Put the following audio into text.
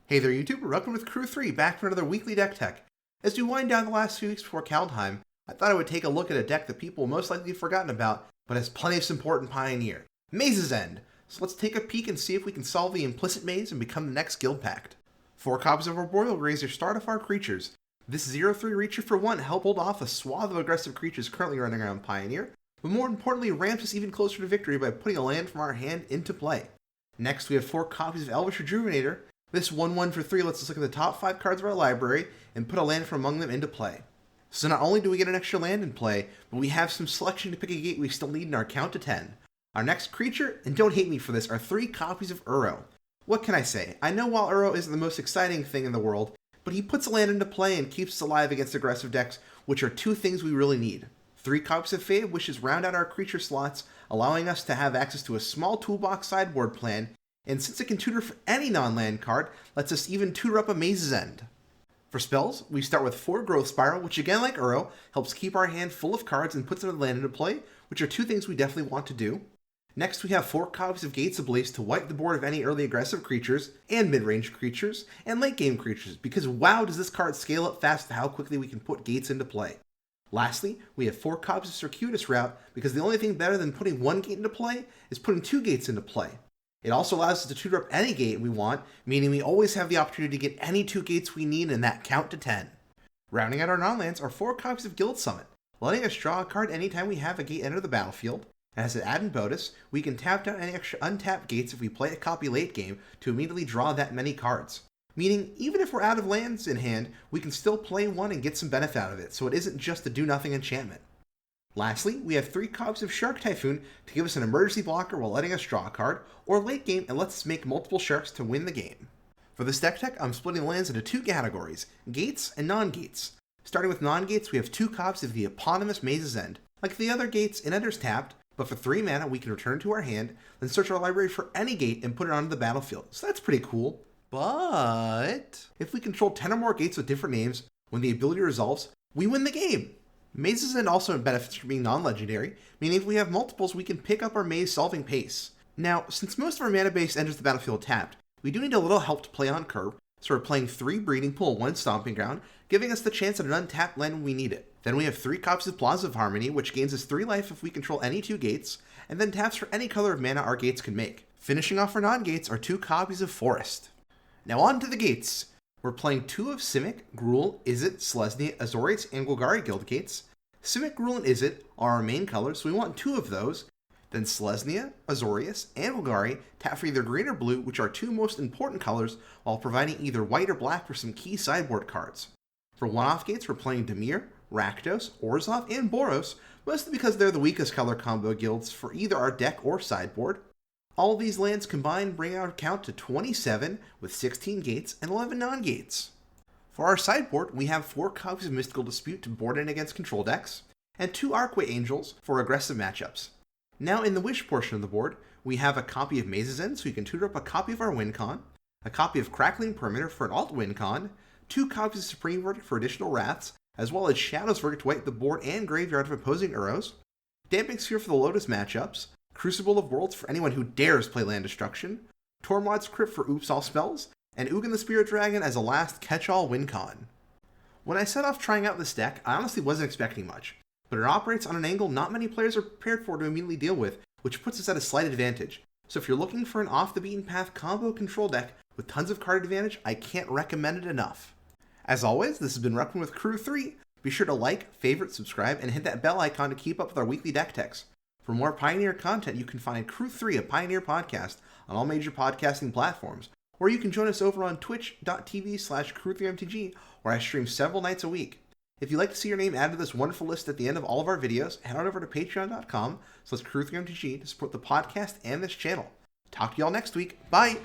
Hey there YouTube, Ruckman with Crew3 back for another weekly deck tech. As we wind down the last few weeks before Kaldheim, I thought I would take a look at a deck that people will most likely have forgotten about, but has plenty of support in Pioneer. Maze's End! So let's take a peek and see if we can solve the Implicit Maze and become the next Guildpact. 4 copies of Arboreal raise your start of our creatures. This 0-3 Reacher for 1 help hold off a swath of aggressive creatures currently running around Pioneer, but more importantly ramps us even closer to victory by putting a land from our hand into play. Next we have 4 copies of Elvish Rejuvenator. This 1-1 for 3 lets us look at the top 5 cards of our library and put a land from among them into play. So not only do we get an extra land in play, but we have some selection to pick a gate we still need in our count to 10. Our next creature, and don't hate me for this, are 3 copies of Uro. What can I say? I know while Uro isn't the most exciting thing in the world, but he puts a land into play and keeps us alive against aggressive decks, which are 2 things we really need. 3 copies of Fade wishes round out our creature slots, allowing us to have access to a small toolbox sideboard plan, and since it can tutor for any non-land card, lets us even tutor up a Maze's End. For spells, we start with 4 Growth Spiral, which again like Uro, helps keep our hand full of cards and puts another land into play, which are 2 things we definitely want to do. Next we have 4 copies of Gates Ablaze to wipe the board of any early aggressive creatures, and mid-range creatures, and late-game creatures, because wow does this card scale up fast to how quickly we can put Gates into play. Lastly, we have 4 copies of Circuitous Route, because the only thing better than putting 1 gate into play is putting 2 gates into play. It also allows us to tutor up any gate we want, meaning we always have the opportunity to get any 2 gates we need in that count to 10. Rounding out our non-lands are 4 copies of Guild Summit, letting us draw a card anytime we have a gate enter the battlefield, and as an added bonus, we can tap down any extra untapped gates if we play a copy late game to immediately draw that many cards. Meaning, even if we're out of lands in hand, we can still play one and get some benefit out of it, so it isn't just a do-nothing enchantment. Lastly, we have 3 copies of Shark Typhoon to give us an emergency blocker while letting us draw a card, or late game it lets us make multiple sharks to win the game. For this deck tech, I'm splitting the lands into 2 categories, gates and non-gates. Starting with non-gates, we have 2 copies of the eponymous Maze's End. Like the other gates, it enters tapped, but for 3 mana we can return to our hand, then search our library for any gate and put it onto the battlefield, so that's pretty cool. But if we control 10 or more gates with different names, when the ability resolves, we win the game! Maze's End also benefits from being non-legendary, meaning if we have multiples we can pick up our maze solving pace. Now, since most of our mana base enters the battlefield tapped, we do need a little help to play on curve, so we're playing 3 Breeding Pool and 1 Stomping Ground, giving us the chance at an untapped land when we need it. Then we have 3 copies of Plaza of Harmony, which gains us 3 life if we control any 2 gates, and then taps for any color of mana our gates can make. Finishing off our non-gates are 2 copies of Forest. Now on to the gates. We're playing 2 of Simic, Gruul, Izzet, Selesnya, Azorius, and Golgari guild gates. Simic, Gruul, and Izzet are our main colors, so we want 2 of those. Then Selesnya, Azorius, and Golgari tap for either green or blue, which are 2 most important colors, while providing either white or black for some key sideboard cards. For one-off gates, we're playing Dimir, Rakdos, Orzhov, and Boros, mostly because they're the weakest color combo guilds for either our deck or sideboard. All of these lands combined bring our count to 27, with 16 gates and 11 non-gates. For our sideboard, we have 4 copies of Mystical Dispute to board in against control decks, and 2 Archway Angels for aggressive matchups. Now in the Wish portion of the board, we have a copy of Maze's End so we can tutor up a copy of our Wincon, a copy of Crackling Perimeter for an alt Wincon, 2 copies of Supreme Verdict for additional Wraths, as well as Shadow's Verdict to wipe the board and graveyard of opposing Uros, Damping Sphere for the Lotus matchups, Crucible of Worlds for anyone who dares play land destruction, Tormod's Crypt for oops all spells, and Ugin the Spirit Dragon as a last catch-all Wincon. When I set off trying out this deck, I honestly wasn't expecting much, but it operates on an angle not many players are prepared for to immediately deal with, which puts us at a slight advantage. So if you're looking for an off-the-beaten-path combo control deck with tons of card advantage, I can't recommend it enough. As always, this has been Ruckman with Crew3. Be sure to like, favorite, subscribe, and hit that bell icon to keep up with our weekly deck techs. For more Pioneer content, you can find Crew3 A Pioneer Podcast on all major podcasting platforms, or you can join us over on twitch.tv/Crew3MTG, where I stream several nights a week. If you'd like to see your name added to this wonderful list at the end of all of our videos, head on over to patreon.com/Crew3MTG to support the podcast and this channel. Talk to y'all next week. Bye!